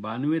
92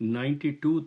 92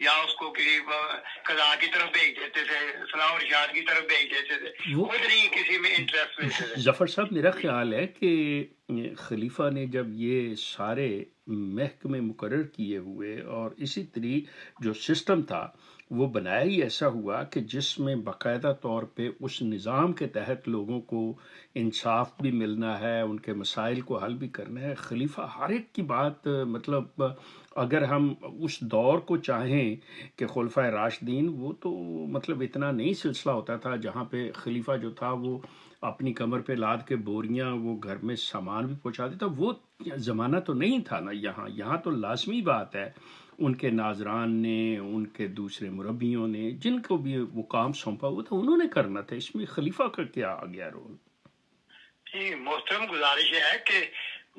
یا اس کو کسی قضا کی طرف بھیج دیتے تھے، اسلام ارشاد کی طرف بھیج دیتے تھے، خود نہیں کسی میں انٹرسٹ لیتے تھے. ظفر صاحب میرا خیال ہے کہ خلیفہ نے جب یہ سارے محکمے مقرر کیے ہوئے اور اسی طریقے جو سسٹم تھا وہ بنایا ہی ایسا ہوا کہ جس میں باقاعدہ طور پہ اس نظام کے تحت لوگوں کو انصاف بھی ملنا ہے، ان کے مسائل کو حل بھی کرنا ہے. خلیفہ ہر ایک کی بات مطلب اگر ہم اس دور کو چاہیں کہ خلفۂ راشدین، وہ تو مطلب اتنا نہیں سلسلہ ہوتا تھا جہاں پہ خلیفہ جو تھا وہ اپنی کمر پہ لاد کے بوریاں وہ گھر میں سامان بھی پہنچا دیتا. وہ زمانہ تو نہیں تھا نا. یہاں تو لازمی بات ہے ان کے ناظران نے، ان کے دوسرے مربیوں نے، جن کو بھی وہ کام سونپا ہوا تھا انہوں نے کرنا تھا. اس میں خلیفہ کا کیا آ گیا رول؟ جی محترم گزارش ہے کہ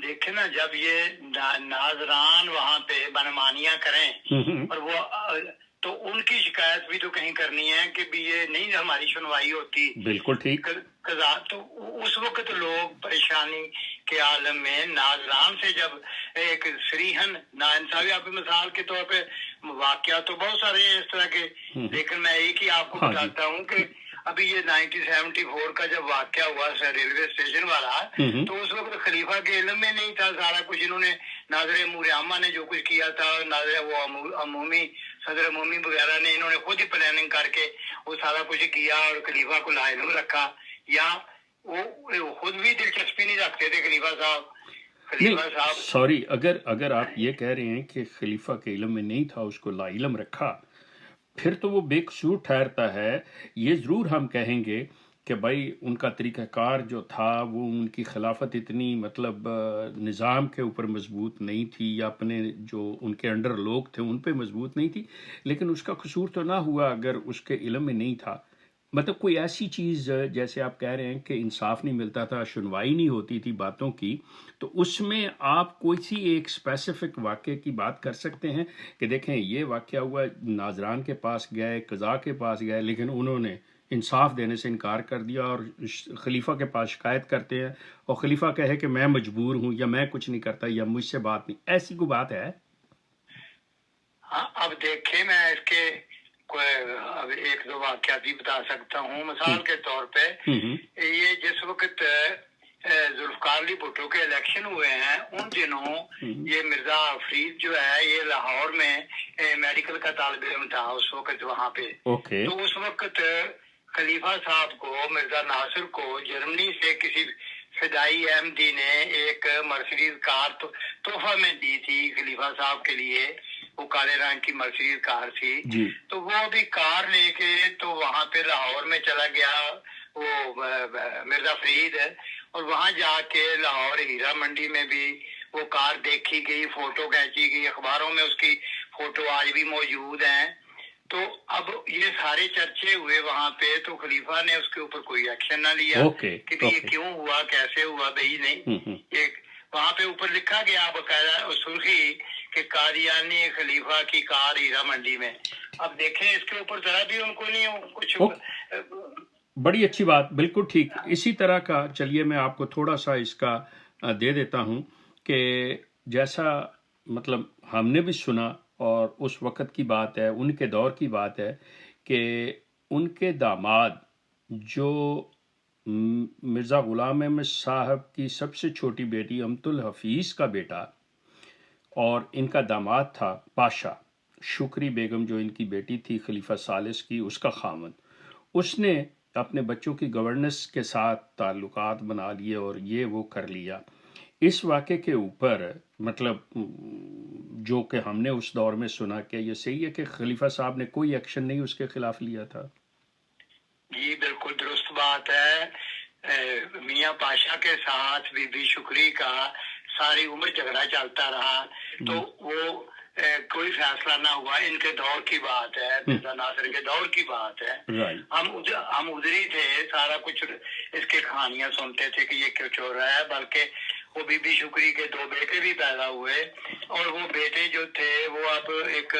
دیکھیں نا، جب یہ ناظران وہاں پہ بنمانیاں کریں اور وہ تو ان کی شکایت بھی تو کہیں کرنی ہے کہ بھی یہ نہیں ہماری سنوائی ہوتی. بالکل ٹھیک. تو اس وقت لوگ پریشانی کے عالم میں ناظران سے جب ایک سریحن ناانصافی، آپ مثال کے طور پہ واقعات تو بہت سارے ہیں اس طرح کے، لیکن میں ایک ہی آپ کو بتاتا ہوں کہ ابھی یہ 1974 کا جب واقعہ ہوا ریلوے اسٹیشن والا، تو اس وقت خلیفہ کے علم میں نہیں تھا سارا کچھ. انہوں نے ناظر امور عامہ نے جو کچھ کیا تھا، ناظر وہ عمومی صدر عمومی وغیرہ نے، انہوں نے خود ہی پلاننگ کر کے وہ سارا کچھ کیا اور خلیفہ کو لاعلم رکھا. یا وہ خود بھی دلچسپی نہیں رکھتے تھے خلیفہ صاحب. سوری، اگر آپ یہ کہہ رہے ہیں کہ خلیفہ کے علم میں نہیں تھا، اس کو لاعلم رکھا، پھر تو وہ بے قصور ٹھہرتا ہے. یہ ضرور ہم کہیں گے کہ بھائی ان کا طریقہ کار جو تھا وہ ان کی خلافت اتنی مطلب نظام کے اوپر مضبوط نہیں تھی، یا اپنے جو ان کے انڈر لوگ تھے ان پہ مضبوط نہیں تھی، لیکن اس کا قصور تو نہ ہوا اگر اس کے علم میں نہیں تھا. مطلب کوئی ایسی چیز جیسے آپ کہہ رہے ہیں کہ انصاف نہیں ملتا تھا، سنوائی نہیں ہوتی تھی باتوں کی، تو اس میں آپ کوئی سی ایک اسپیسیفک واقعے کی بات کر سکتے ہیں کہ دیکھیں یہ واقعہ ہوا، ناظران کے پاس گئے، قضاء کے پاس گئے، لیکن انہوں نے انصاف دینے سے انکار کر دیا اور خلیفہ کے پاس شکایت کرتے ہیں اور خلیفہ کہے کہ میں مجبور ہوں یا میں کچھ نہیں کرتا یا مجھ سے بات نہیں، ایسی کوئی بات ہے؟ ہاں اب دیکھیں میں اس کے اب ایک دو واقعات بھی بتا سکتا ہوں. مثال کے طور پہ یہ جس وقت ذوالفقار علی بھٹو کے الیکشن ہوئے ہیں، ان دنوں یہ مرزا فرید جو ہے یہ لاہور میں میڈیکل کا طالب علم تھا اس وقت وہاں پہ. تو اس وقت خلیفہ صاحب کو، مرزا ناصر کو جرمنی سے کسی فدائی احمدی نے ایک مرسیڈیز کار تحفہ میں دی تھی خلیفہ صاحب کے لیے. وہ کالے رنگ کی مرسیڈیز کار تھی. تو وہ بھی کار لے کے تو وہاں پہ لاہور میں چلا گیا وہ مرزا فرید، اور وہاں جا کے لاہور ہیرا منڈی میں بھی وہ کار دیکھی گئی، فوٹو کھینچی گئی، اخباروں میں اس کی فوٹو آج بھی موجود ہیں. تو اب یہ سارے چرچے ہوئے وہاں پہ، تو خلیفہ نے اس کے اوپر کوئی ایکشن نہ لیا کہ یہ کیوں ہوا، کیسے ہوا. بھائی نہیں، وہاں پہ اوپر لکھا گیا باقاعدہ سرخی کہ قادیانی خلیفہ کی کار ہیرا منڈی میں. اب دیکھیں اس کے اوپر ذرا بھی ان کو نہیں کچھ. بڑی اچھی بات، بالکل ٹھیک. اسی طرح کا چلیے میں آپ کو تھوڑا سا اس کا دے دیتا ہوں کہ جیسا مطلب ہم نے بھی سنا اور اس وقت کی بات ہے، ان کے دور کی بات ہے کہ ان کے داماد جو مرزا غلام احمد صاحب کی سب سے چھوٹی بیٹی امت الحفیظ کا بیٹا، اور ان کا داماد تھا پاشا شکری بیگم جو ان کی بیٹی تھی خلیفہ ثالث کی، اس کا خامند. اس نے اپنے بچوں کی گورننس کے ساتھ تعلقات بنا لیے اور یہ وہ کر لیا. اس واقعے کے اوپر مطلب جو کہ ہم نے اس دور میں سنا، کہ یہ صحیح ہے کہ خلیفہ صاحب نے کوئی ایکشن نہیں اس کے خلاف لیا تھا؟ جی بالکل درست بات ہے. میاں پاشا کے ساتھ بی بی شکری کا ساری عمر جھگڑا چلتا رہا، تو وہ کوئی فیصلہ نہ ہوا. ان کے دور کی بات ہے، مرزا ناصر کے دور کی بات ہے. ہم ادھر ہی تھے، سارا کچھ اس کے کہانیاں سنتے تھے کہ یہ کچھ ہو رہا ہے. بلکہ وہ بی بی شکری کے 2 بیٹے بھی پیدا ہوئے، اور وہ بیٹے جو تھے وہ اب ایک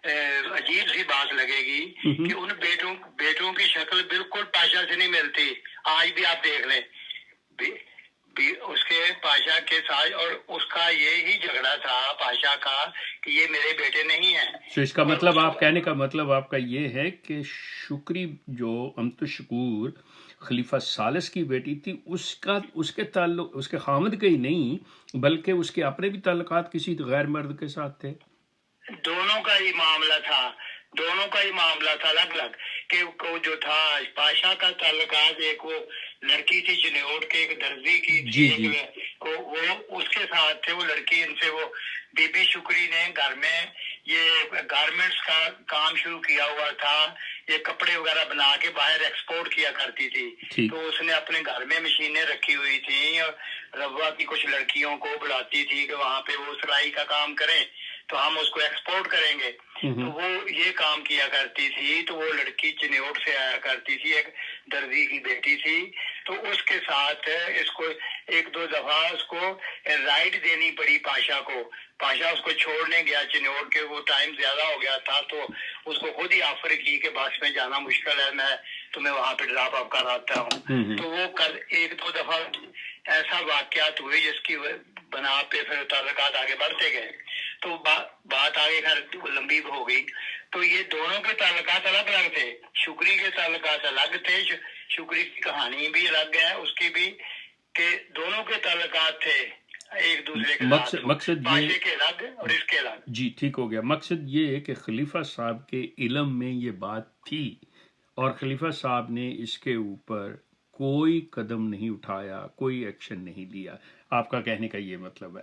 عجیب سی بات لگے گی کہ ان بیٹوں کی شکل بالکل پاشا سے نہیں ملتی. آج بھی آپ دیکھ لیں اس کے پاشا کے ساتھ، اور اس کا یہی جھگڑا تھا پاشا کا کہ یہ میرے بیٹے نہیں ہیں. تو اس کا مطلب آپ کہنے کا مطلب آپ کا یہ ہے کہ شکری جو امت شکور خلیفہ ثالث کی بیٹی تھی اس کے تعلق اس کے خامد کے ہی نہیں بلکہ اس کے اپنے بھی تعلقات کسی غیر مرد کے ساتھ تھے. دونوں کا ہی معاملہ تھا الگ الگ. کہ وہ جو تھا پاشا کا تعلقات ایک وہ لڑکی تھی چنیوٹ کے ایک درزی کی تھی, وہ اس کے ساتھ تھے وہ لڑکی. ان سے وہ بی بی شکری نے گھر میں یہ گارمنٹس کا کام شروع کیا ہوا تھا, یہ کپڑے وغیرہ بنا کے باہر ایکسپورٹ کیا کرتی تھی. تو اس نے اپنے گھر میں مشینیں رکھی ہوئی تھیں اور ربوہ کی کچھ لڑکیوں کو بلاتی تھی کہ وہاں پہ وہ سلائی کا کام کریں تو ہم اس کو ایکسپورٹ کریں گے. تو وہ یہ کام کیا کرتی تھی. تو وہ لڑکی چنیوٹ سے آیا کرتی تھی, ایک درزی کی بیٹی تھی. تو اس کے ساتھ اس کو ایک دو دفعہ اس کو رائڈ دینی پڑی پاشا کو. پاشا اس کو چھوڑنے گیا چنیوٹ کے, وہ ٹائم زیادہ ہو گیا تھا تو اس کو خود ہی آفر کی کہ بس میں جانا مشکل ہے, میں تمہیں وہاں پہ ڈراپ اپ کراتا ہوں. تو وہ کل ایک دو دفعہ ایسا واقعات ہوئے جس کی بنا پہ پھر تعلقات آگے بڑھتے گئے. تو بات آگے خیر لمبی ہو گئی. تو یہ دونوں کے تعلقات الگ الگ تھے. شکری کے تعلقات الگ تھے, شکری کی کہانی بھی الگ ہے اس کی بھی, کہ دونوں کے تعلقات تھے ایک دوسرے کے ساتھ, مقصد پاشے کے الگ اور اس کے الگ. جی ٹھیک ہو گیا. مقصد یہ ہے کہ خلیفہ صاحب کے علم میں یہ بات تھی اور خلیفہ صاحب نے اس کے اوپر کوئی قدم نہیں اٹھایا, کوئی ایکشن نہیں لیا. آپ کا کہنے کا یہ مطلب ہے؟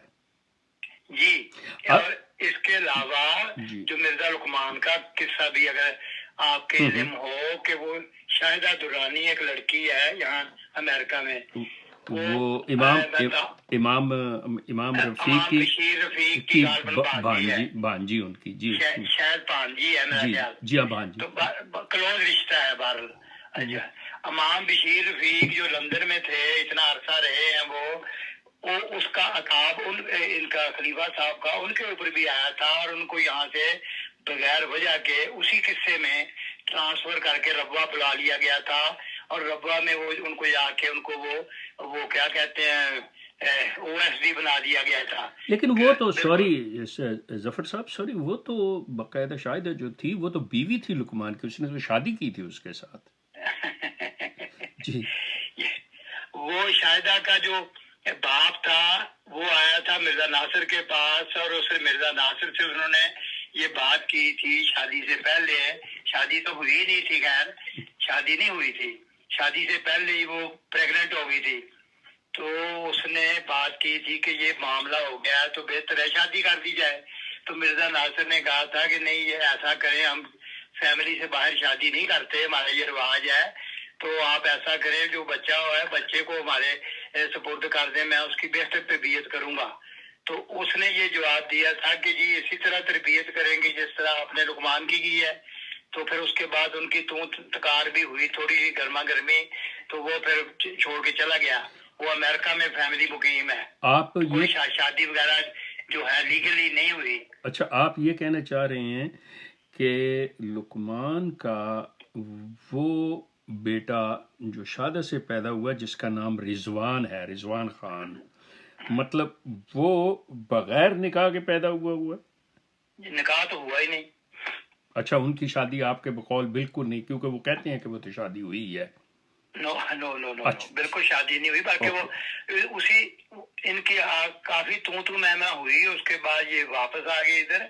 جی. اور اس کے علاوہ جو مرزا لقمان کا قصہ بھی اگر آپ کے علم ہو کہ وہ شاہدہ درانی ایک لڑکی ہے یہاں امریکہ میں, وہ امام رفیق کی بانجی ان کی, جی شاید بانجی ہے میرا خیال. جی ہاں بانجی, تو کلوز رشتہ ہے بہرحال. اچھا, امام بشیر رفیق جو لندن میں تھے اتنا عرصہ رہے ہیں, وہ اس کا عقاب ان کا خلیفہ صاحب کا ان کے اوپر بھی آیا تھا اور ان کو یہاں سے بغیر وجہ کے اسی قصے میں ٹرانسفر کر کے ربوہ بلا لیا گیا تھا. اور ربوہ میں وہ ان کو جا کے ان کو وہ کیا کہتے ہیں او ایس ڈی بنا دیا گیا تھا. لیکن وہ تو سوری ظفر صاحب, سوری وہ تو باقاعدہ شاہدہ جو تھی وہ تو بیوی تھی لقمان کی, اس نے تو شادی کی تھی اس کے ساتھ. جی وہ شاہدہ کا جو باپ تھا وہ آیا تھا مرزا ناصر کے پاس اور اس مرزا ناصر سے انہوں نے یہ بات کی تھی شادی سے پہلے. شادی تو ہوئی نہیں تھی, خیر شادی نہیں ہوئی تھی, شادی سے پہلے ہی وہ پریگننٹ ہو گئی تھی. تو اس نے بات کی تھی کہ یہ معاملہ ہو گیا تو بہتر ہے شادی کر دی جائے. تو مرزا ناصر نے کہا تھا کہ نہیں یہ ایسا کریں, ہم فیملی سے باہر شادی نہیں کرتے, ہمارا یہ رواج ہے. تو آپ ایسا کریں جو بچہ ہوا ہے بچے کو ہمارے سپورٹ کر دیں, میں اس کی بہتر تربیت کروں گا. تو اس نے یہ جواب دیا تھا کہ جی اسی طرح تربیت کریں گے جس طرح آپ نے لقمان کی ہے. تو پھر اس کے بعد ان کی تکار بھی ہوئی تھوڑی سی گرما گرمی, تو وہ پھر چھوڑ کے چلا گیا. وہ امریکہ میں فیملی مقیم ہے, آپ کوئی شادی وغیرہ جو ہے لیگلی نہیں ہوئی. اچھا, آپ یہ کہنا چاہ رہے ہیں کہ لقمان کا وہ بیٹا جو شادہ سے پیدا ہوا جس کا نام رضوان ہے, رضوان خان, مطلب وہ بغیر نکاح کے پیدا ہوا؟ نکاح تو ہوا ہی نہیں. اچھا, ان کی شادی آپ کے بقول بالکل نہیں, کیونکہ وہ کہتے ہیں کہ وہ تو شادی ہوئی ہے. نو بالکل شادی نہیں ہوئی, بلکہ وہ اسی ان کی کافی تو میں ہوئی. اس کے بعد یہ واپس آ گئے ادھر,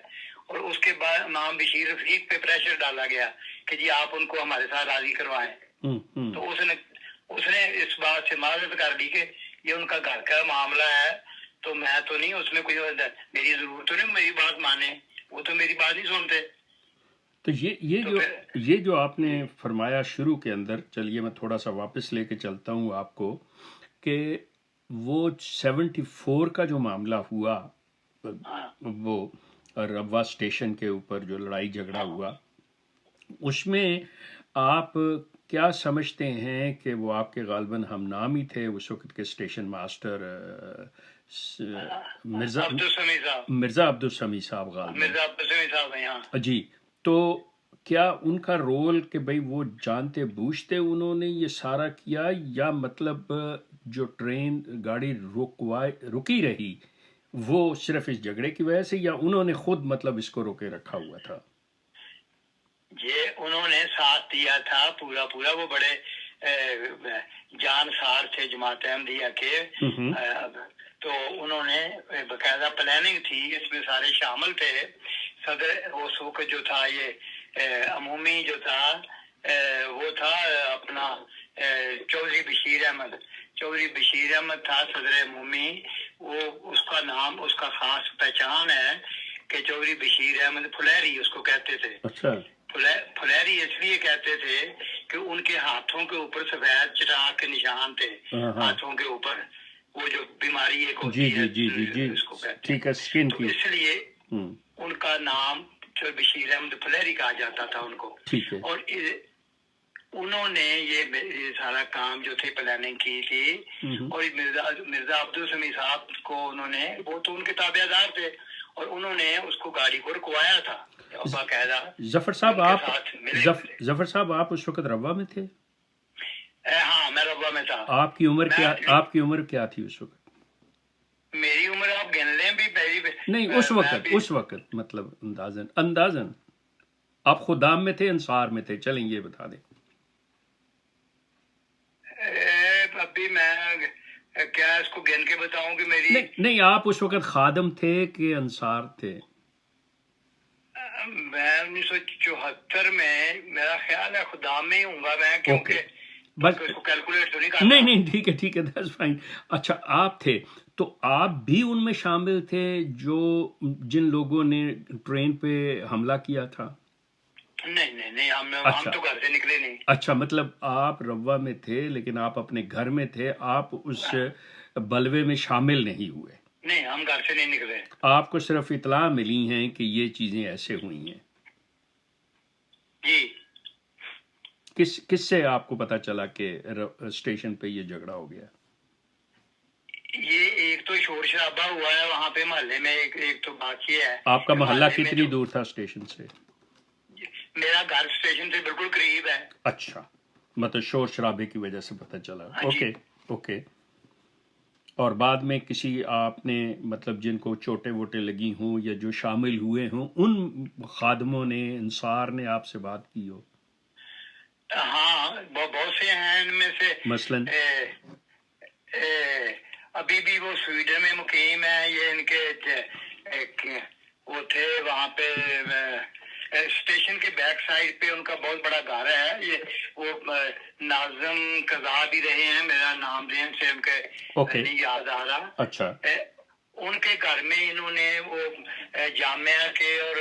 اور اس کے بعد امام بشیر رفیق پہ پریشر ڈالا گیا کہ جی آپ ان کو ہمارے ساتھ راضی کروائیں. تو اس نے اس بات سے معذرت کر دی کہ یہ ان کا گھر کا معاملہ ہے, تو میں تو نہیں اس میں کوئی میری ضرورت تو نہیں میری بات مانے, وہ تو میری بات نہیں سنتے. تو یہ جو آپ نے فرمایا شروع کے اندر, چلیے میں تھوڑا سا واپس لے کے چلتا ہوں آپ کو, کہ وہ 74 کا جو معاملہ ہوا, وہ ربوہ اسٹیشن کے اوپر جو لڑائی جھگڑا ہوا, اس میں آپ کیا سمجھتے ہیں کہ وہ آپ کے غالباً ہم نام ہی تھے اس وقت کے اسٹیشن ماسٹر مرزا عبدالسمیع صاحب غالباً, جی, تو کیا ان کا رول کہ بھئی وہ جانتے بوجھتے انہوں نے یہ سارا کیا, یا مطلب جو ٹرین گاڑی رکی رہی وہ صرف اس جھگڑے کی وجہ سے یا انہوں نے خود مطلب اس کو روکے رکھا ہوا تھا؟ یہ انہوں نے ساتھ دیا تھا پورا پورا، وہ بڑے جانسار تھے جماعت احمدیہ کے، تو انہوں نے باقاعدہ پلاننگ تھی، اس میں سارے شامل تھے۔ صدر اس وقت جو تھا یہ عمومی جو تھا وہ تھا اپنا چودھری بشیر احمد، چودھری بشیر احمد تھا صدر عمومی۔ وہ اس کا نام، اس کا خاص پہچان ہے کہ چودھری بشیر احمد پھلیری اس کو کہتے تھے۔ اچھا، پھلیری اس لیے کہتے تھے کہ ان کے ہاتھوں کے اوپر سفید چٹاک کے نشان تھے، ہاتھوں کے اوپر، وہ جو بیماری ایک ہوتی ہے اس کو کہتے ہیں، اسکن تو کی، اس لیے ان کا نام بشیر احمد پھلیری کہا جاتا تھا ان کو۔ ٹھیک ہے، اور انہوں نے یہ سارا کام جو تھی پلاننگ کی تھی، اور مرزا عبدالسمیع صاحب کو انہوں نے، وہ تو ان کے تابع دار تھے، اور انہوں نے اس کو گاڑی کو رکوایا تھا باقاعدہ۔ ظفر صاحب آپ اس وقت روا میں تھے؟ ہاں میں روا میں تھا۔ آپ کی عمر کیا تھی اس وقت؟ میری عمر آپ گن لیں بھی نہیں، اس وقت مطلب اندازن آپ خدام میں تھے، انصار میں تھے، چلیں یہ بتا دیں۔ ابھی میں کیا اس کو گن کے بتاؤں کہ میری، نہیں آپ اس وقت خادم تھے کہ انصار تھے؟ میں 1974 میں میرا خیال ہے خدام میں ہی ہوں گا میں، کیونکہ بس اس کو کیلکولیٹ تو نہیں کرنا۔ نہیں ٹھیک ہے دیٹس فائن۔ اچھا آپ تھے تو آپ بھی ان میں شامل تھے جو جن لوگوں نے ٹرین پہ حملہ کیا تھا؟ نہیں ہم تو گھر سے نکلے نہیں۔ اچھا، مطلب آپ روا میں تھے لیکن آپ اپنے گھر میں تھے، آپ اس بلوے میں شامل نہیں ہوئے؟ نہیں، ہم گھر سے نہیں نکلے۔ آپ کو صرف اطلاع ملی ہیں کہ یہ چیزیں ایسے ہوئی ہیں؟ جی۔ کس سے آپ کو پتا چلا کہ اسٹیشن پہ یہ جھگڑا ہو گیا؟ یہ ایک تو شور شرابہ ہوا ہے وہاں پہ محلے میں، ایک تو بات یہ ہے۔ آپ کا محلہ کتنی دور تھا اسٹیشن سے؟ میرا گھر اسٹیشن سے بالکل قریب ہے۔ اچھا، مطلب شور شرابے کی وجہ سے پتہ چلا۔ اوکے۔ اور بعد میں کسی آپ نے مطلب جن کو چوٹیں ووٹیں لگی ہوں یا جو شامل ہوئے ہوں ان خادموں نے، انصار نے آپ سے بات کی ہو؟ ہاں بہت سے ہیں، ان میں سے مثلاً ابھی بھی وہ سویڈن میں مقیم ہیں، یہ ان کے وہ تھے وہاں پہ اسٹیشن کے بیک سائڈ پہ ان کا بہت بڑا گھر ہے، یہ وہ ناظم قضا بھی رہے ہیں، میرا نام ذہن سے ان کے نہیں یاد آ رہا۔ اچھا، ان کے گھر میں انہوں نے وہ جامعہ کے اور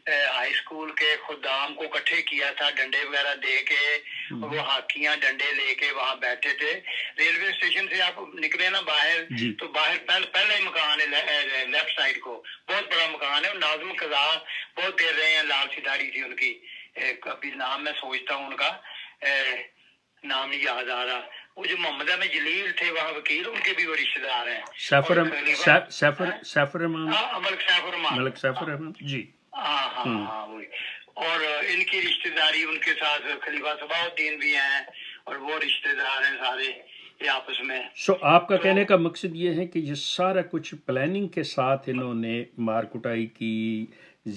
ہائی اسکول کے خدام کو اکٹھے کیا تھا، ڈنڈے وغیرہ دے کے، اور وہ ہاکیاں ڈنڈے لے کے وہاں بیٹھے تھے۔ ریلوے اسٹیشن سے آپ نکلے نا باہر تو باہر پہلے مکان ہے لیفٹ سائڈ کو، بہت بڑا مکان ہے، ناظم قضا بہت دیر رہے ہیں، لال سی داڑھی تھی ان کی، ابھی نام میں سوچتا ہوں ان کا نام نہیں یاد آ رہا۔ وہ جو محمد احمد جلیل تھے وہاں وکیل، ان کے بھی وہ رشتے دار ہیں، ملک سیف الرحمان جی۔ ہاں وہی، اور ان کی رشتے داری ان کے ساتھ خلیفہ صباح الدین بھی ہیں، اور وہ رشتے دار ہیں سارے یہ آپس میں۔ آپ کا کہنے کا مقصد یہ ہے کہ یہ سارا کچھ پلاننگ کے ساتھ انہوں نے مار کٹائی کی،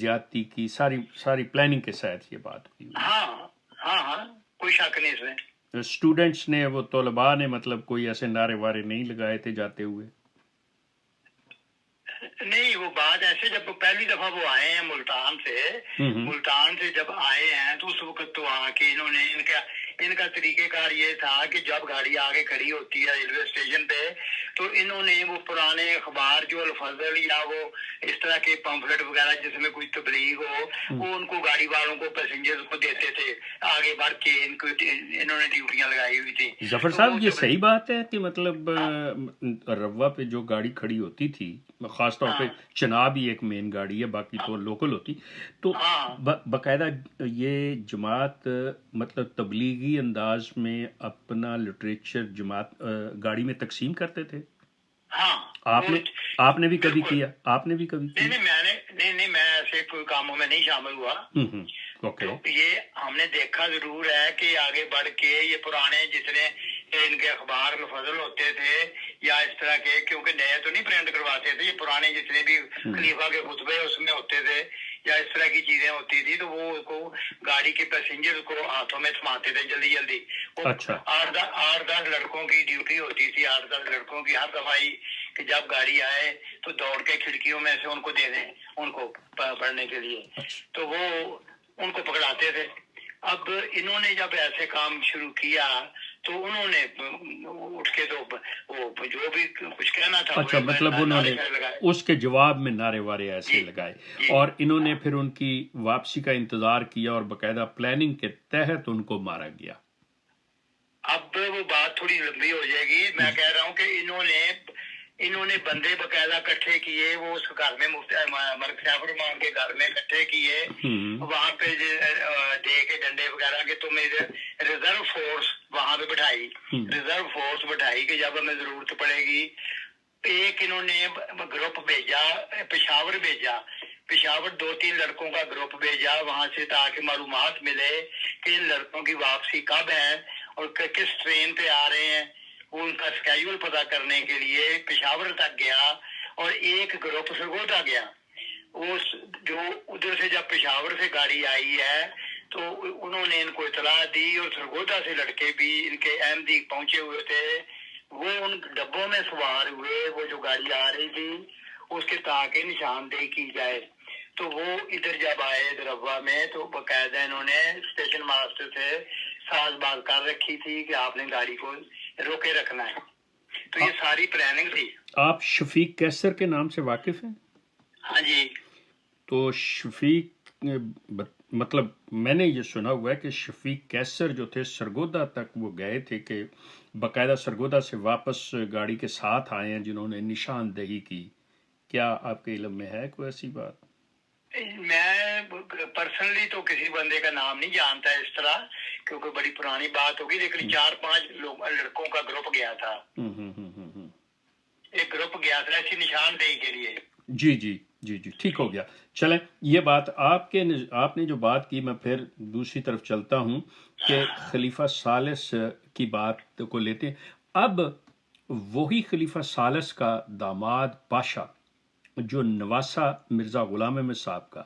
زیادتی کی، ساری پلاننگ کے ساتھ یہ بات ہوئی؟ ہاں کوئی شک نہیں اس میں۔ اسٹوڈنٹس نے، وہ طلباء نے مطلب کوئی ایسے نعرے وارے نہیں لگائے تھے جاتے ہوئے؟ نہیں، وہ بات ایسے جب پہلی دفعہ وہ آئے ہیں ملتان سے جب آئے ہیں تو اس وقت تو آ کے انہوں نے ان کا طریقہ کار یہ تھا کہ جب گاڑی آگے کھڑی ہوتی ہے ریلوے اسٹیشن پہ تو انہوں نے وہ پرانے اخبار جو الفضل یا وہ اس طرح کے پمفلٹ وغیرہ جس میں کوئی تبلیغ ہو وہ ان کو گاڑی والوں کو پیسنجر کو دیتے تھے آگے بڑھ کے، انہوں نے ڈیوٹیاں لگائی ہوئی تھی۔ ظفر صاحب یہ صحیح بات ہے کہ مطلب روا پہ جو گاڑی کھڑی ہوتی تھی، خاص طور پہ چناب ہی ایک مین گاڑی ہے، باقی تو لوکل ہوتی، تو باقاعدہ یہ جماعت مطلب تبلیغی انداز میں اپنا لٹریچر جماعت گاڑی میں تقسیم کرتے تھے؟ آپ نے بھی کبھی کیا؟ نہیں میں ایسے کوئی کاموں میں نہیں شامل ہوا، اوکے تو یہ ہم نے دیکھا ضرور ہے کہ آگے بڑھ کے یہ پرانے جتنے ان کے اخبار میں فضل ہوتے تھے یا اس طرح کے، کیونکہ نئے تو نہیں پرنٹ کرواتے تھے، یہ پرانے جتنے بھی خلیفہ کے خطبے اس میں ہوتے تھے یا اس طرح کی چیزیں ہوتی تھی، تو وہ کو گاڑی کے پیسنجر کو ہاتھوں میں تھماتے تھے جلدی جلدی. اچھا 8-10 لڑکوں کی ڈیوٹی ہوتی تھی، 8-10 لڑکوں کی ہر دفعی کہ جب گاڑی آئے تو دوڑ کے کھڑکیوں میں سے ان کو دے دیں ان کو پڑھنے کے لیے. تو وہ ان کو پکڑاتے تھے. اب انہوں نے جب ایسے کام شروع کیا تو انہوں نے اٹھ کے تو وہ جو بھی کچھ کہنا تھا، اچھا مطلب انہوں نے اس کے جواب میں نعرے وارے ایسے لگائے، اور انہوں نے پھر ان کی واپسی کا انتظار کیا اور باقاعدہ پلاننگ کے تحت ان کو مارا گیا. اب وہ بات تھوڑی لمبی ہو جائے گی. میں کہہ رہا ہوں کہ انہوں نے بندے باقاعدہ اکٹھے کیے، وہ اس گھر میں ملک سیف الرحمان کے گھر میں اکٹھے کیے، وہاں پہ دے کے ڈنڈے وغیرہ کہ تم ریزرو فورس وہاں پہ بٹھائی، ریزرو فورس بٹھائی کہ جب ہمیں ضرورت پڑے گی. ایک انہوں نے گروپ بھیجا، پشاور 2-3 لڑکوں کا گروپ بھیجا وہاں سے تاکہ معلومات ملے کہ ان لڑکوں کی واپسی کب ہے اور کس ٹرین پہ آ رہے ہیں. وہ ان کا اسکیجول پتا کرنے کے لیے پشاور تک گیا، اور ایک گروپ سرگودا گیا. جو ادھر سے جب پشاور سے گاڑی آئی ہے تو انہوں نے ان کو اطلاع دی، اور سرگودا سے لڑکے بھی ان کے احمدی پہنچے ہوئے تھے، وہ ان ڈبوں میں سوار ہوئے، وہ جو گاڑی آ رہی تھی اس کے تاکہ نشاندہی کی جائے. تو وہ ادھر جب آئے دربا میں تو باقاعدہ انہوں نے اسٹیشن ماسٹر سے ساز باز کر رکھی تھی کہ آپ نے گاڑی کو روکے رکھنا ہے. تو یہ ساری پلاننگ تھی. آپ شفیق کیسر کے نام سے واقف ہیں؟ ہاں جی. تو شفیق مطلب میں نے یہ سنا ہوا ہے کہ شفیق کیسر جو تھے سرگودا تک وہ گئے تھے، کہ باقاعدہ سرگودا سے واپس گاڑی کے ساتھ آئے ہیں جنہوں نے نشاندہی کی. کیا آپ کے علم میں ہے کوئی ایسی بات؟ میں پرسنلی تو کسی بندے کا نام نہیں جانتا اس طرح، کیونکہ بڑی پرانی بات ہوگی، لیکن 4-5 لڑکوں کا گروپ گیا تھا. ایک گروپ گیا تھا ایسی نشاندہی کے لیے. جی جی جی جی ٹھیک ہو گیا. چلیں یہ بات آپ نے جو بات کی، میں پھر دوسری طرف چلتا ہوں کہ خلیفہ ثالث کی بات کو لیتے ہیں. اب وہی خلیفہ ثالث کا داماد پاشا جو نواسا مرزا غلام احمد صاحب کا،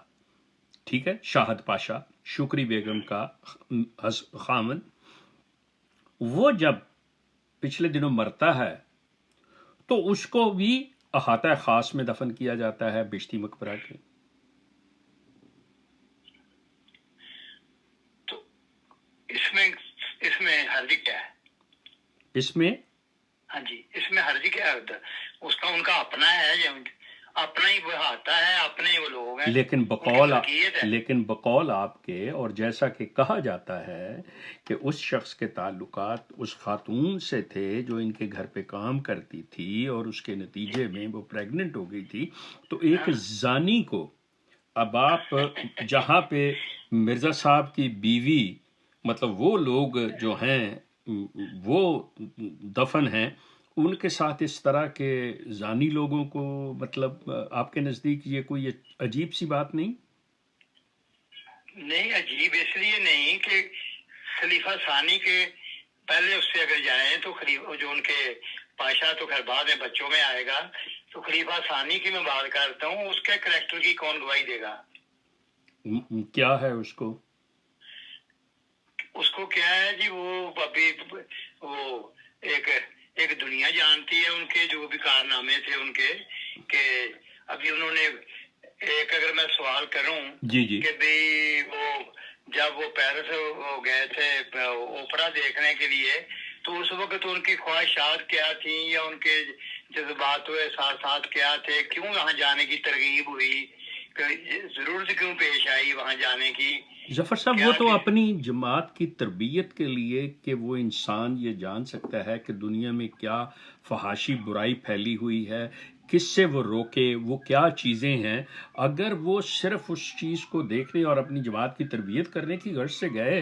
ٹھیک ہے، شاہد پاشا شکری بیگم کا خامن، وہ جب پچھلے دنوں مرتا ہے تو اس کو بھی احاطہ خاص میں دفن کیا جاتا ہے بشتی مقبرہ کے. تو اس میں حرج کیا ہے؟ اس میں ہاں جی، اس میں حرج کیا ہے؟ اس کا ان کا اپنا ہے، اپنا ہی بہاتا ہے، اپنے ہی وہ لوگ ہیں. لیکن بقول آپ کے، اور جیسا کہ کہا جاتا ہے کہ اس شخص کے تعلقات اس خاتون سے تھے جو ان کے گھر پہ کام کرتی تھی، اور اس کے نتیجے میں وہ پریگننٹ ہو گئی تھی. تو ایک زانی کو اب آپ جہاں پہ مرزا صاحب کی بیوی، مطلب وہ لوگ جو ہیں وہ دفن ہیں، ان کے ساتھ اس طرح کے زانی لوگوں کو، مطلب آپ کے نزدیک یہ کوئی عجیب سی بات نہیں؟ نہیں عجیب اس لیے نہیں کہ خلیفہ ثانی کے پہلے اس سے اگر جائیں تو خلیفہ جو ان کے پاشا تو خیر بعد میں بچوں میں آئے گا، تو خلیفہ ثانی کی میں بات کرتا ہوں، اس کے کریکٹر کی کون گواہی دے گا؟ کیا ہے اس کو کیا ہے جی؟ وہ ابھی وہ ایک دنیا جانتی ہے ان کے جو بھی کارنامے تھے ان کے، کہ ابھی انہوں نے ایک، اگر میں سوال کروں جی کہ بھی وہ جب وہ پیرس ہو گئے تھے اوپرا دیکھنے کے لیے، تو اس وقت ان کی خواہشات کیا تھیں یا ان کے جذبات و احساسات کیا تھے؟ کیوں وہاں جانے کی ترغیب ہوئی، ضرورت کیوں پیش آئی وہاں جانے کی؟ ظفر صاحب وہ تو اپنی جماعت کی تربیت کے لیے کہ وہ انسان یہ جان سکتا ہے کہ دنیا میں کیا فحاشی برائی پھیلی ہوئی ہے، کس سے وہ روکے، وہ کیا چیزیں ہیں. اگر وہ صرف اس چیز کو دیکھنے اور اپنی جماعت کی تربیت کرنے کی غرض سے گئے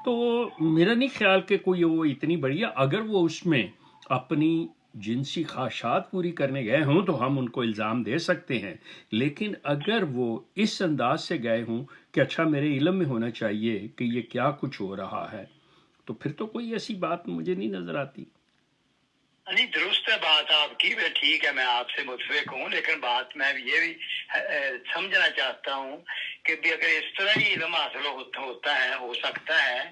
تو میرا نہیں خیال کہ کوئی وہ اتنی بڑی ہے. اگر وہ اس میں اپنی جنسی خواہشات پوری کرنے گئے ہوں تو ہم ان کو الزام دے سکتے ہیں، لیکن اگر وہ اس انداز سے گئے ہوں کہ اچھا میرے علم میں ہونا چاہیے کہ یہ کیا کچھ ہو رہا ہے، تو پھر تو کوئی ایسی بات مجھے نہیں نظر آتی۔ نہیں، درست ہے بات آپ کی، ٹھیک ہے، میں آپ سے متفق ہوں، لیکن بات میں یہ بھی سمجھنا چاہتا ہوں کہ بھی اگر اس طرح ہی علم حاصل ہوتا ہے، ہو سکتا ہے،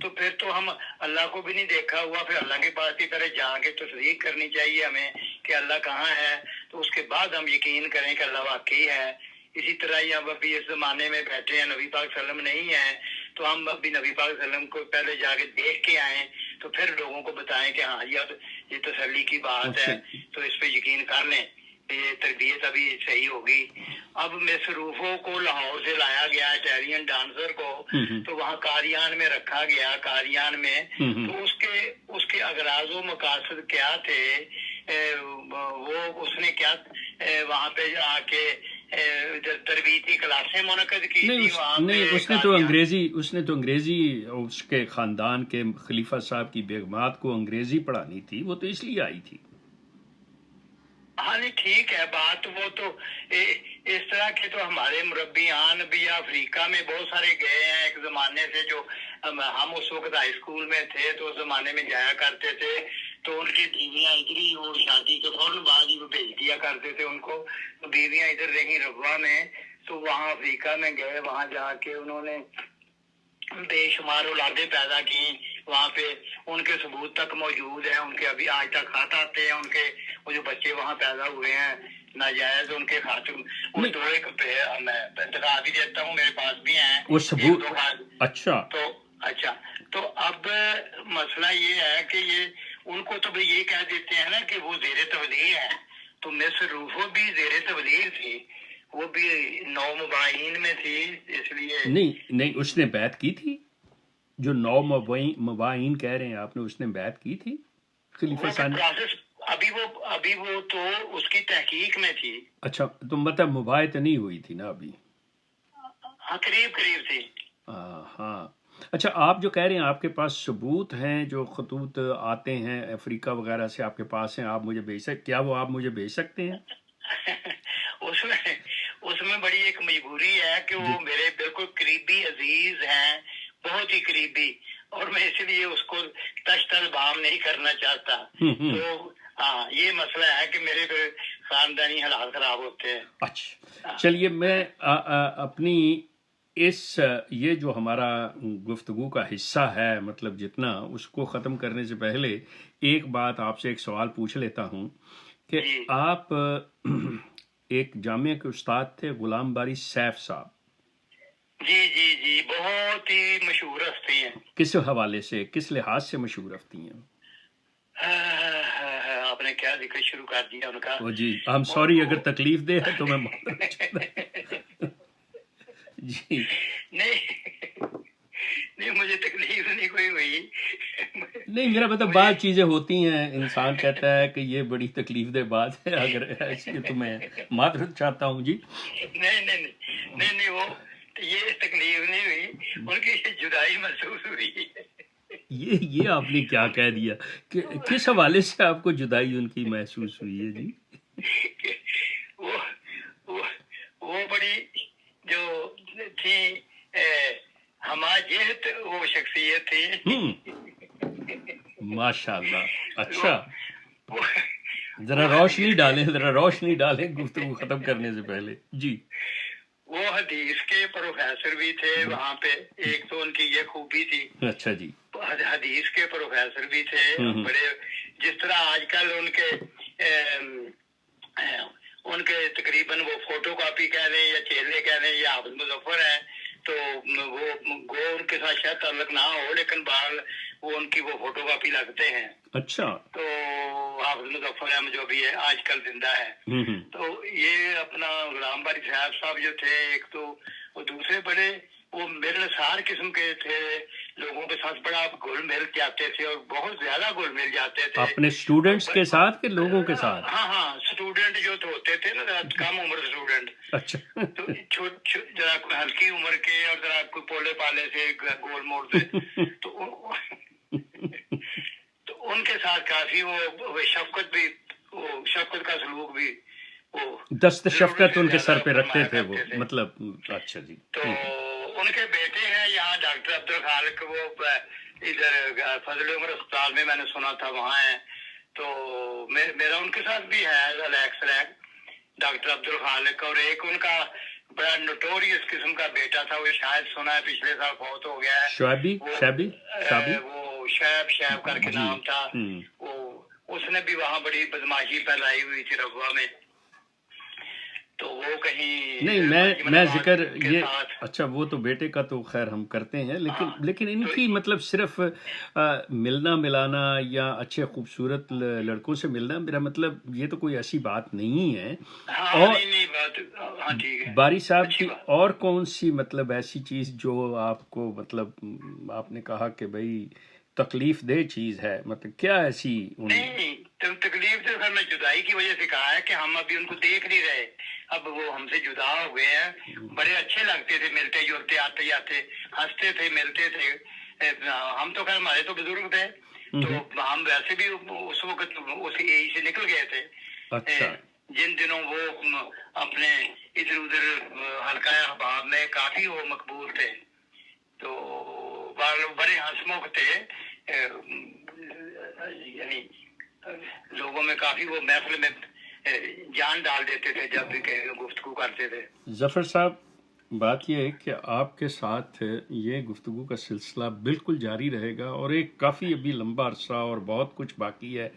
تو پھر تو ہم اللہ کو بھی نہیں دیکھا ہوا، پھر اللہ کے پاس ہی پہلے جا کے تصدیق کرنی چاہیے ہمیں کہ اللہ کہاں ہے، تو اس کے بعد ہم یقین کریں کہ اللہ واقعی ہے۔ اسی طرح ہی ہم ابھی اس زمانے میں بیٹھے ہیں، نبی پاک صلی اللہ علیہ وسلم نہیں ہے، تو ہم ابھی نبی پاک صلی اللہ علیہ وسلم کو پہلے جا کے دیکھ کے آئیں، تو پھر لوگوں کو بتائیں کہ ہاں یہ تسلی کی بات ہے، تو اس پہ یقین کر لیں، یہ تربیت ابھی صحیح ہوگی۔ اب مس روفو کو لاہور سے لایا گیا، اٹیلین ڈانسر کو، تو وہاں قادیان میں رکھا گیا، قادیان میں، تو اس کے اغراض و مقاصد کیا تھے، وہ اس نے کیا وہاں پہ آ کے تربیتی کلاسیں منعقد کی تھی وہاں پہ۔ اس نے تو انگریزی اس کے خاندان کے خلیفہ صاحب کی بیگمات کو انگریزی پڑھانی تھی، وہ تو اس لیے آئی تھی۔ ہاں نہیں، ٹھیک ہے بات، وہ تو اس طرح کے تو ہمارے مربیان بھی افریقہ میں بہت سارے گئے ہیں ایک زمانے سے، جو ہم اس وقت ہائی اسکول میں تھے تو اس زمانے میں جایا کرتے تھے، تو ان کی بیویاں ادھر ہی، وہ شادی کے فوراً بعد ہی وہ بھیج دیا کرتے تھے ان کو، تو بیویاں ادھر رہیں ربوہ میں، تو وہاں افریقہ میں گئے، وہاں جا کے انہوں نے بے شمار اولادیں پیدا کی وہاں پہ، ان کے ثبوت تک موجود ہیں، ان کے ابھی آج تک خط آتے ہیں، ان کے وہ جو بچے وہاں پیدا ہوئے ہیں ناجائز، ان کے خط وہ دو ایک میں دکھا بھی دیتا ہوں، میرے پاس بھی ہیں وہ ثبوت۔ اچھا تو اب مسئلہ یہ ہے کہ یہ ان کو تو یہ کہہ دیتے ہیں نا کہ وہ زیر تبلیغ ہیں، تو مس روفو بھی زیر تبلیغ تھی، وہ بھی 9 مباحین میں تھی، اس لیے نہیں اس نے بیعت کی تھی، جو 9 مباحین کہہ رہے ہیں آپ نے، اس نے بیعت کی تھی خلیفہ ثانی؟ ابھی وہ تو اس کی تحقیق میں تھی۔ اچھا، تو مطلب مباحث نہیں ہوئی تھی نا ابھی؟ ہاں، قریب تھی۔ ہاں اچھا، آپ جو کہہ رہے ہیں آپ کے پاس ثبوت ہیں، جو خطوط آتے ہیں افریقہ وغیرہ سے آپ کے پاس ہیں، آپ مجھے بھیج سکتے، کیا وہ آپ مجھے بھیج سکتے ہیں؟ اس میں بڑی ایک مجبوری ہے کہ وہ میرے بالکل قریبی عزیز ہیں، بہت ہی قریبی، اور میں اس لیے اس کو تش تل بام نہیں کرنا چاہتا، تو ہاں یہ مسئلہ ہے کہ میرے خاندانی حالات خراب ہوتے ہیں۔ اچھا چلیے، میں اپنی یہ جو ہمارا گفتگو کا حصہ ہے، مطلب جتنا، اس کو ختم کرنے سے پہلے ایک بات آپ سے، ایک سوال پوچھ لیتا ہوں کہ آپ ایک جامعہ کے استاد تھے، غلام باری سیف صاحب۔ جی بہت ہی مشہور ہستی ہیں۔ کس حوالے سے، کس لحاظ سے مشہور ہستی ہیں؟ آپ نے کیا ذکر شروع کر دیا ان کا؟ جی I'm sorry اگر تکلیف دے ہے تو میں معذرت چاہتا ہوں۔ جی نہیں مجھے تکلیف نہیں کوئی ہوئی، نہیں، میرا مطلب بعض چیزیں ہوتی ہیں، انسان کہتا ہے کہ یہ بڑی تکلیف دہ بات ہے، اگر ایسی ہے تو میں معذرت چاہتا ہوں۔ جی نہیں وہ یہ تکلیف نہیں ہوئی، ان کی جدائی محسوس ہوئی۔ یہ آپ نے کیا کہہ دیا کہ کس حوالے سے آپ کو جدائی ان کی محسوس ہوئی ہے؟ جی وہ بڑی جو تھی ہما جہت وہ شخصیت تھی۔ ماشاء اللہ۔ اچھا، ذرا روشنی ڈالیں گفتگو ختم کرنے سے پہلے۔ جی وہ حدیث کے پروفیسر بھی تھے وہاں پہ، ایک تو ان کی یہ خوبی تھی۔ اچھا جی، حدیث کے پروفیسر بھی تھے بڑے، جس طرح آج کل ان کے تقریباً وہ فوٹو کاپی کہہ لیں یا چیلے کہہ لیں یا حافظ مظفر ہیں، تو وہ گو ان کے ساتھ شاید تعلق نہ ہو، لیکن بہرحال وہ ان کی وہ فوٹو کاپی لگتے ہیں۔ اچھا، تو حافظ مظفر احمد جو بھی ہے آج کل زندہ ہے، تو یہ اپنا غلام باری صاحب جو تھے، ایک تو وہ دوسرے بڑے وہ ملنسار قسم کے تھے، لوگوں کے ساتھ بڑا گھل مل جاتے تھے، اور بہت زیادہ گھل مل جاتے تھے اپنے اسٹوڈنٹس کے ساتھ کہ لوگوں کے ساتھ؟ ہاں اسٹوڈنٹ جو ہوتے تھے نا، کم عمر اسٹوڈنٹ، اچھا، تو ذرا ہلکی عمر کے اور ذرا کوئی پولے پالے سے گول موڑ سے، تو ان کے ساتھ کافی وہ شفقت بھی، وہ شفقت کا سلوک بھی وہ دست شفقت ضرورت سے ان کے سر زیادہ پہ رکھتے فرمایا تھے وہ، کرتے تھے۔ مطلب اچھا جی۔ تو ان کے بیٹے ہیں یہاں ڈاکٹر عبد الخالق، وہ ادھر فضل عمر اسپتال میں نے سنا تھا وہاں ہیں، تو میرا ان کے ساتھ بھی ہے الیکس ڈاکٹر عبد الخالق، اور ایک ان کا بڑا نوٹوریس قسم کا بیٹا تھا، وہ شاید سنا ہے پچھلے سال فوت ہو گیا ہے، شعیبی شعیبی شعبی وہ شیب کر کے جی۔ نام تھا، وہ اس نے بھی وہاں بڑی بدماشی پھیلائی ہوئی تھی ربوہ میں، تو وہ کہیں نہیں میں ذکر کے یہ ساتھ اچھا، وہ تو بیٹے کا تو خیر ہم کرتے ہیں، لیکن ان کی مطلب صرف ملنا ملانا یا اچھے خوبصورت لڑکوں سے ملنا، میرا مطلب یہ تو کوئی ایسی بات نہیں ہے۔ ہاں اور نہیں بات، ہاں ٹھیک ہے، باری صاحب اچھی کی بات۔ اور کون سی مطلب ایسی چیز جو آپ کو مطلب آپ نے کہا کہ بھئی تکلیف دہ چیز ہے، مطلب کیا ایسی نہیں تکلیف تو سر میں جدائی کی وجہ سے کہا ہے کہ ہم ابھی ان کو دیکھ نہیں رہے، اب وہ ہم سے جدا ہو گئے ہیں، بڑے اچھے لگتے تھے، ملتے جلتے آتے جاتے، ہنستے تھے، ملتے تھے، ہم تو خیر ہمارے تو بزرگ تھے، تو ہم ویسے بھی اس وقت اس ایج سے نکل گئے تھے۔ اچھا جن دنوں وہ اپنے ادھر ادھر حلقہ احباب میں کافی وہ مقبول تھے، تو بڑے ہنسمکھ تھے، یعنی لوگوں میں کافی وہ محفل میں جان ڈال دیتے تھے جب بھی گفتگو کرتے تھے۔ ظفر صاحب، بات یہ ہے کہ آپ کے ساتھ یہ گفتگو کا سلسلہ بالکل جاری رہے گا، اور ایک کافی ابھی لمبا عرصہ اور بہت کچھ باقی ہے،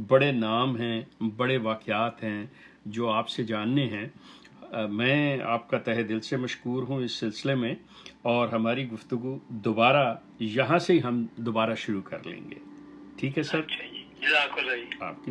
بڑے نام ہیں، بڑے واقعات ہیں جو آپ سے جاننے ہیں۔ میں آپ کا تہہ دل سے مشکور ہوں اس سلسلے میں، اور ہماری گفتگو دوبارہ یہاں سے ہی ہم دوبارہ شروع کر لیں گے، ٹھیک ہے سر؟ اچھا جی، جزاک اللہ جی۔ آپ کی